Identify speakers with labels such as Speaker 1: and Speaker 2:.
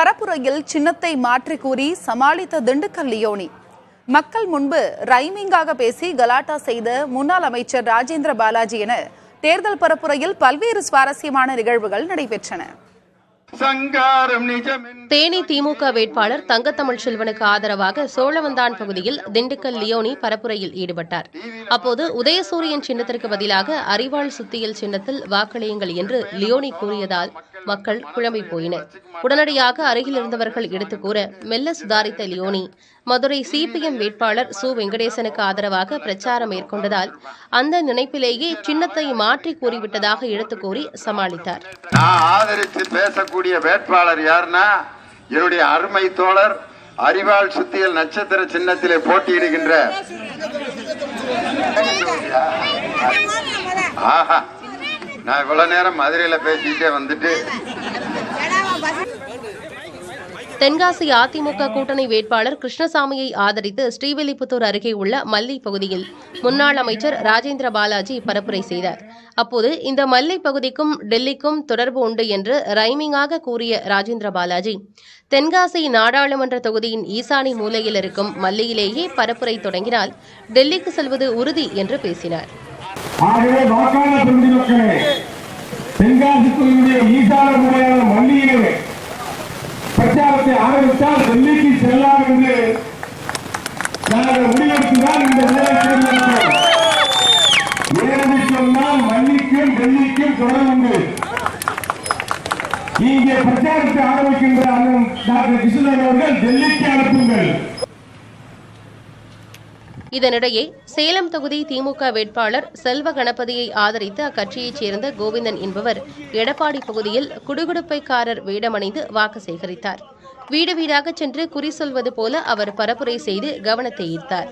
Speaker 1: பரப்புரையில் சின்னத்தை மாற்றி கூறி சமாளித்த திண்டுக்கல் லியோனி. மக்கள் முன்பு ரைமிங்காக பேசி கலாட்டா செய்த முன்னாள் அமைச்சர் ராஜேந்திர பாலாஜி என தேர்தல் பரப்புரையில் பல்வேறு சுவாரஸ்யமான நிகழ்வுகள் நடைபெற்றன.
Speaker 2: தேனி திமுக வேட்பாளர் தங்கத்தமிழ் செல்வனுக்கு ஆதரவாக சோழவந்தான் பகுதியில் திண்டுக்கல் லியோனி பரப்புரையில் ஈடுபட்டார். அப்போது உதயசூரியன் சின்னத்திற்கு பதிலாக அரிவாள் சுத்தியல் சின்னத்தில் வாக்களியுங்கள் என்று லியோனி கூறியதால் மக்கள் குழம்பி போயினர். உடனடியாக அருகில் இருந்தவர்கள் எடுத்துக் கூற மெல்ல சுதாரித்த லியோனி மதுரை சிபிஎம் வேட்பாளர் சு வெங்கடேசனுக்கு ஆதரவாக பிரச்சாரம் மேற்கொண்டதால் அந்த நினைப்பிலேயே சின்னத்தை மாற்றி கூறிவிட்டதாக எடுத்துக் கூறி சமாளித்தார்.
Speaker 3: ஆதரித்து பேசக்கூடிய வேட்பாளர் யாருன்னா என்னுடைய அருமை தோழர் அரிவாள் சுத்தியல் நட்சத்திர சின்னத்திலே போட்டியிடுகின்ற நான் இவ்வளவு நேரம் மதுரையில பேசிட்டே வந்துட்டு
Speaker 2: தென்காசி அதிமுக கூட்டணி வேட்பாளர் கிருஷ்ணசாமியை ஆதரித்து ஸ்ரீவில்லிபுத்தூர் அருகே உள்ள மல்லை பகுதியில் முன்னாள் அமைச்சர் ராஜேந்திர பாலாஜி பரப்புரை செய்தார். அப்போது இந்த மல்லை பகுதிக்கும் டெல்லிக்கும் தொடர்பு உண்டு என்று ரைமிங்காக கூறிய ராஜேந்திர பாலாஜி தென்காசி நாடாளுமன்ற தொகுதியின் ஈசானி மூலையில் இருக்கும் மல்லையிலேயே பரப்புரை தொடங்கினால் டெல்லிக்கு செல்வது உறுதி என்று பேசினார்.
Speaker 4: பிரச்சாரத்தை ஆரம்பித்தால் டெல்லிக்கு செல்லாம் என்று நாங்கள் முடிவெடுத்துதான் இந்த ஏனென்று சொன்னால் மல்லிக்கும் டெல்லிக்கும் தொடர்புண்டு. இங்கே பிரச்சாரத்தை ஆரம்பிக்கின்ற டாக்டர் கிருஷ்ணன் அவர்கள் டெல்லிக்கு அனுப்புங்கள்.
Speaker 2: இதனிடையே சேலம் தொகுதி திமுக வேட்பாளர் செல்வ கணபதியை ஆதரித்து அக்கட்சியைச் சேர்ந்த கோவிந்தன் என்பவர் எடப்பாடி பகுதியில் குடுகுடுப்பைக்காரர் வேடமணிந்து வாக்கு சேகரித்தார். வீடு வீடாக சென்று குறி சொல்வது போல அவர் பரப்புரை செய்து கவனத்தை ஈர்த்தார்.